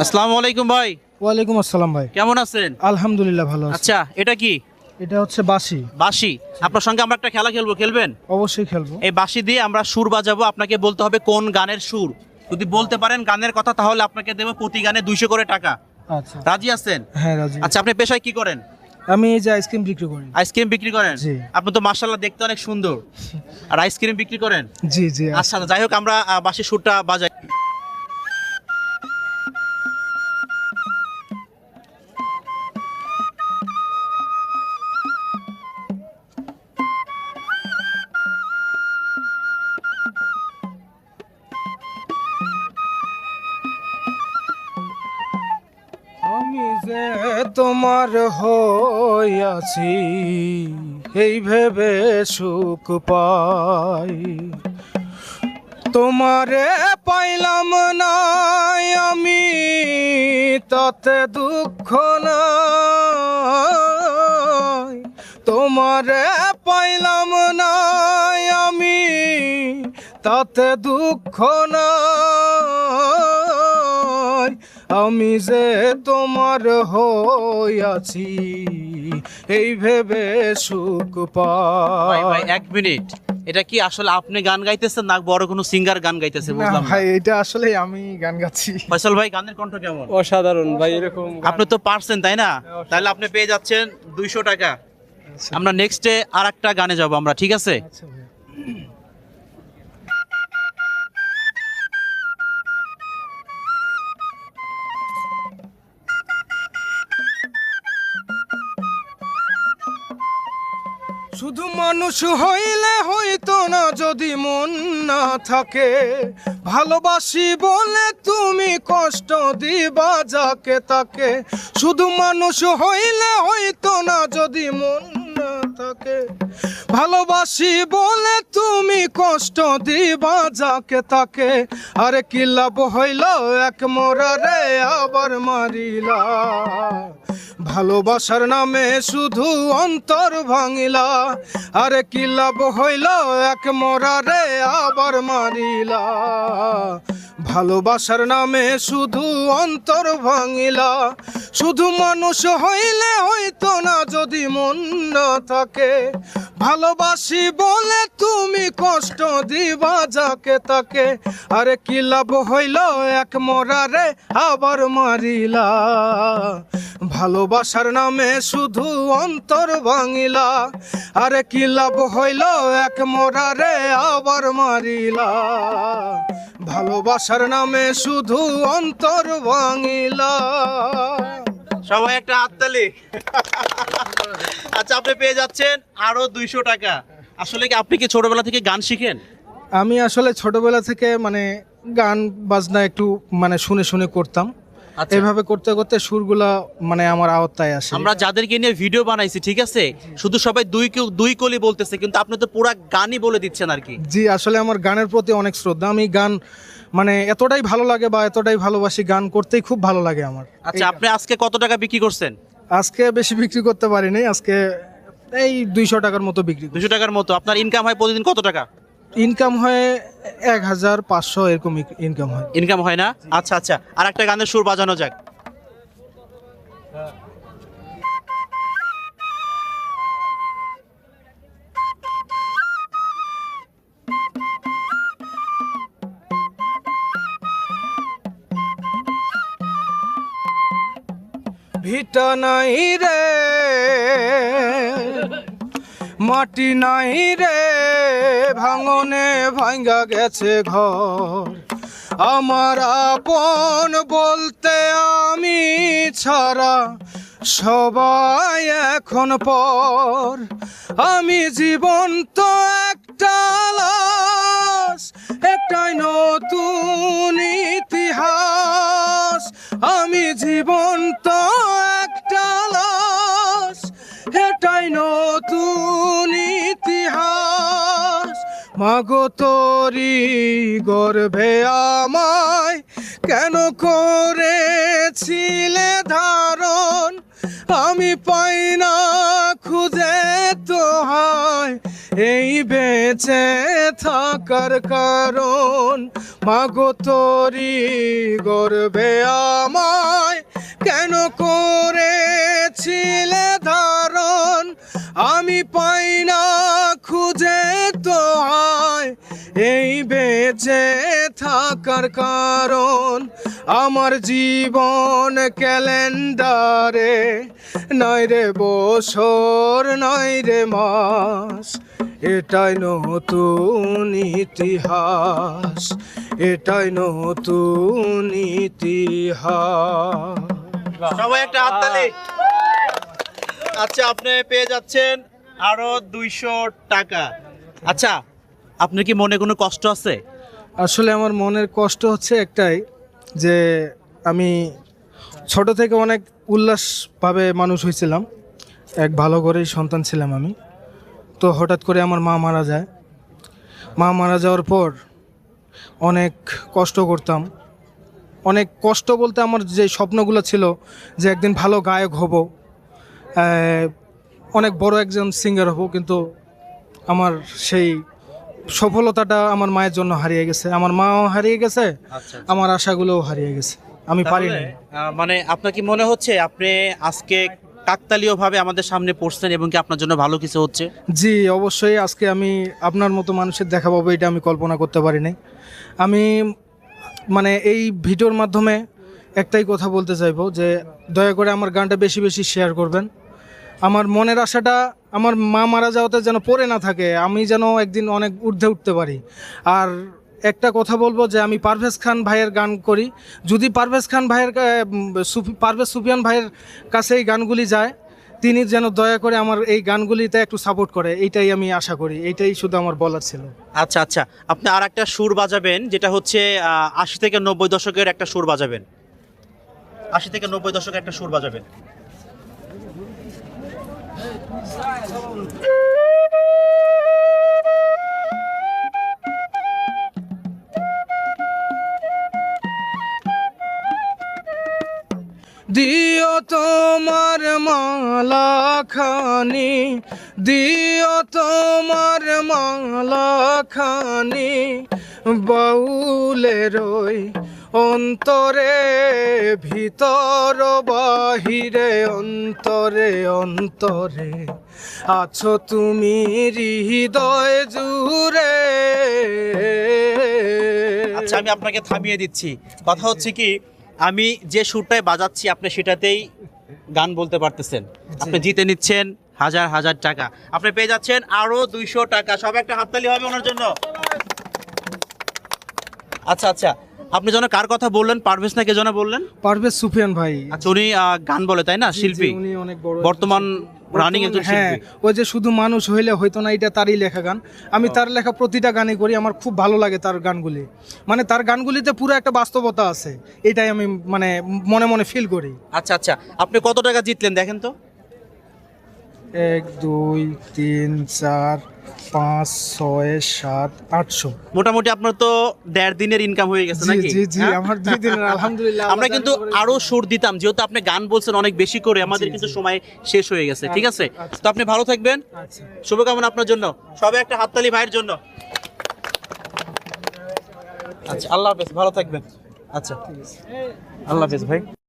আসসালামু আলাইকুম ভাই। ওয়ালাইকুম আসসালাম ভাই। কেমন আছেন? আলহামদুলিল্লাহ ভালো আছি। আচ্ছা, এটা কি? এটা হচ্ছে বাঁশি। বাঁশি। আপনার সঙ্গে আমরা একটা খেলা খেলবো, খেলবেন? অবশ্যই খেলবো। এই বাঁশি দিয়ে আমরা সুর বাজাবো, আপনাকে বলতে হবে কোন গানের সুর। যদি বলতে পারেন গানের কথা, তাহলে আপনাকে দেবো প্রতি গানে 200 করে টাকা। আচ্ছা। রাজি আছেন? হ্যাঁ রাজি। আচ্ছা, আপনি পেশায় কি করেন? আমি এই যে আইসক্রিম বিক্রি করি। আইসক্রিম বিক্রি করেন? জি। আপনি তো মাশাআল্লাহ দেখতে অনেক সুন্দর, আর আইসক্রিম বিক্রি করেন। জি জি। আচ্ছা, যাই হোক, আমরা বাঁশির সুরটা বাজাই। আমি যে তোমার হইয়াছি এই ভেবে সুখ পাই, তোমারে পাইলাম না আমি তাতে দুঃখ নাই, তোমারে পাইলাম না আমি তাতে দুঃখ নাই, আমি যে তোমার হইয়াছি এই ভেবে সুখ ভাই পাই। এক মিনিট, এটা কি আসলে আপনি গান গাইতেছেন না বড় কোনো সিঙ্গার গান গাইতেছে? না বুঝলাম না। ভাই, এটা আসলে আমি গান গাচ্ছি। ফয়সাল ভাই, গানের কণ্ঠ কেমন? অসাধারণ ভাই, এরকম আপনি তো পারছেন, তাই না? তাহলে আপনি পেয়ে যাচ্ছেন 200 টাকা। আমরা নেক্সটে আর একটা গানে যাব আমরা, ঠিক আছে? আচ্ছা ভাই। শুধু মানুষ হইলে হইতো না যদি মন না থাকে, ভালোবাসি বলে তুমি কষ্ট দিবা যাকে তাকে। শুধু মানুষ হইলে হইতো না যদি মন না থাকে, ভালোবাসি বলে তুমি কষ্ট দিবা যাকে তাকে। আরে কি লাভ হইল এক মোরারে আবার মারিলা, ভালোবাসার নামে শুধু অন্তর ভাঙিলা। আরে কি লাভ হইল এক মোরারে আবার মারিলা, ভালোবাসার নামে শুধু অন্তর ভাঙিলা। শুধু মানুষ হইলে হইতো না যদি মন না থাকে, ভালোবাসি বলে তুমি কষ্ট দিবা যাকে তাকে। আরে কি লাভ হইল এক মোরারে আবার মারিলা, ভালোবাসার নামে শুধু অন্তর ভাঙিলা। আরে কি লাভ হইল এক মোরারে আবার মারিলা, ভালোবাসার নামে শুধু অন্তর ভাঙিলা। সবাই একটা হাততালি। আচ্ছা, আপনি পেয়ে যাচ্ছেন আরো 200 টাকা। আসলে কি আপনি কি ছোটবেলা থেকে গান শিখেন? আমি আসলে ছোটবেলা থেকে মানে গান বাজনা একটু মানে শুনে শুনে করতাম। আচ্ছা। এভাবে করতে করতে সুরগুলা মানে আমার আওতায় আসে। আমরা যাদেরকে নিয়ে ভিডিও বানাইছি, ঠিক আছে, শুধু সবাই দুই কলি বলতেছে, কিন্তু আপনি তো পুরা গানই বলে দিচ্ছেন আর কি। জি, আসলে আমার গানের প্রতি অনেক শ্রদ্ধা। আমি গান মানে এতটাই ভালো লাগে বা এতটাই ভালোবাসি, গান করতেই খুব ভালো লাগে আমার। আচ্ছা, আপনি আজকে কত টাকা বিক্রি করছেন? আজকে বেশি বিক্রি করতে পারিনি, আজকে এই 200 টাকার মতো বিক্রি করি। 200 টাকার মতো। আপনার ইনকাম হয় প্রতিদিন কত টাকা? ইনকাম হয় 1500 এরকম ইনকাম হয়। ইনকাম হয় না? আচ্ছা আচ্ছা, আর একটা গানের সুর বাজানো যাক। ভিটা নাই রে, মাটি নাই রে, ভাঙনে ভাঙ্গা গেছে ঘর। আমার আপন বলতে আমি ছাড়া সবাই এখন পর। আমি জীবন্ত একটা লাশ, একটাই নতুন ইতিহাস। আমি জীবন্ত একটা লাশ, এটাই নতুন ইতিহাস। মাগো তোরি গর্ভে আমায় কেন করেছিলে ধারণ, আমি পাই না খুঁজে তোহায় এই বেঁচে থাকার কারণ। মাগো তোরি গর্বে আমায় কেন করেছিলে ধারণ, আমি পাই না খুঁজে তো আয় এই বেঁচে থাকার কারণ। আমার জীবন ক্যালেন্ডারে নয় রে বছর নয় রে মাস, এটাই নতুন ইতিহাস, এটাই নতুন ইতিহাস। সবাই একটা হাততালি। আচ্ছা আপনি পেয়ে যাচ্ছেন আরো 200 টাকা। আচ্ছা আপনার কি মনে কোনো কষ্ট আছে? আসলে আমার মনের কষ্ট হচ্ছে একটাই, যে আমি ছোট থেকে অনেক উল্লাসভাবে মানুষ হয়েছিলাম, এক ভালো ঘরেই সন্তান ছিলাম আমি। তো হঠাৎ করে আমার মা মারা যায়। মা মারা যাওয়ার পর অনেক কষ্ট করতাম। অনেক কষ্ট বলতে আমার যে স্বপ্নগুলো ছিল যে একদিন ভালো গায়ক হব, অনেক বড় একজন সিঙ্গার হব, কিন্তু আমার সেই সফলতাটা আমার মায়ের জন্য হারিয়ে গেছে, আমার মাও হারিয়ে গেছে, আচ্ছা আমার আশাগুলোও হারিয়ে গেছে, আমি পারি না। মানে আপনার কি মনে হচ্ছে আপনি আজকে কাকতালীয় ভাবে আমাদের সামনে পড়ছেন এবং কি আপনার জন্য ভালো কিছু হচ্ছে? জি অবশ্যই, আজকে আমি আপনার মতো মানুষের দেখা পাবো এটা আমি কল্পনা করতে পারি নাই। আমি মানে এই ভিডিওর মাধ্যমে একটাই কথা বলতে চাইবো যে দয়া করে আমার গানটা বেশি বেশি শেয়ার করবেন। আমার মনের আশাটা আমার মা মারা যাওয়াতে যেন পড়ে না থাকে, আমি যেন একদিন অনেক ঊর্ধ্বে উঠতে পারি। আর একটা কথা বলবো যে আমি পারভেজ খান ভাইয়ের গান করি, যদি পারভেজ খান ভাইয়ের পারভেজ সুফিয়ান ভাইয়ের কাছে এই গানগুলি যায়, তিনি যেন দয়া করে আমার এই গানগুলিতে একটু সাপোর্ট করে, এইটাই আমি আশা করি, এইটাই শুধু আমার বলার ছিল। আচ্ছা আচ্ছা আপনি আর একটা সুর বাজাবেন, যেটা হচ্ছে 80 থেকে 90 দশকের একটা সুর বাজাবেন। 80 থেকে 90 দশকের একটা সুর বাজাবেন। দিও তোমার মালা খানি, দিও তোমার মালা খানি, বাউলের ওই অন্তরে ভিতর বাহিরে অন্তরে অন্তরে আছো তুমি হৃদয় জুড়ে। আচ্ছা আমি আপনাকে থামিয়ে দিচ্ছি। কথা হচ্ছে কি, আমি যে সুরটায় বাজাচ্ছি আপনি সেটাতেই গান বলতে পারতেছেন, আপনি জিতে নিচ্ছেন হাজার হাজার টাকা, আপনি পেয়ে যাচ্ছেন আরো 200 টাকা। সব একটা হাততালি হবে ওনার জন্য। আচ্ছা আচ্ছা আপনি যেন কার কথা বললেন, পারভেজ না কে যেন বললেন? পারভেজ সুফিয়ান ভাই। আচ্ছা উনি গান বলে তাই না, শিল্পী? উনি অনেক বড় বর্তমান রানিং একজন হ্যাঁ, শিল্পী। ওই যে শুধু মানুষ হইলে হয়তো না, এটা তারই লেখা গান। আমি তার লেখা প্রতিটা গানই করি, আমার খুব ভালো লাগে তার গানগুলি। মানে তার গানগুলিতে পুরো একটা বাস্তবতা আছে, এটাই আমি মানে মনে মনে ফিল করি। আচ্ছা আচ্ছা আপনি কত টাকা জিতলেন দেখেন তো? 1 2 3 4 5 6 7 800। মোটামুটি আপনার তো 1.5 দিনের ইনকাম হয়ে গেছে জি নাকি? জি জি, হ্যাঁ? আমার 2 দিনের আলহামদুলিল্লাহ। আমরা কিন্তু আরো সুর দিতাম, যেহেতু আপনি গান বলছেন অনেক বেশি করে, আমাদের কিন্তু সময় শেষ হয়ে গেছে। ঠিক আছে, আচ্ছা। তো আপনি ভালো থাকবেন, আচ্ছা শুভকামনা আপনার জন্য। সবাই একটা হাততালি ভাইয়ের জন্য। আচ্ছা আল্লাহ হাফেজ, ভালো থাকবেন। আচ্ছা আল্লাহ হাফেজ ভাই।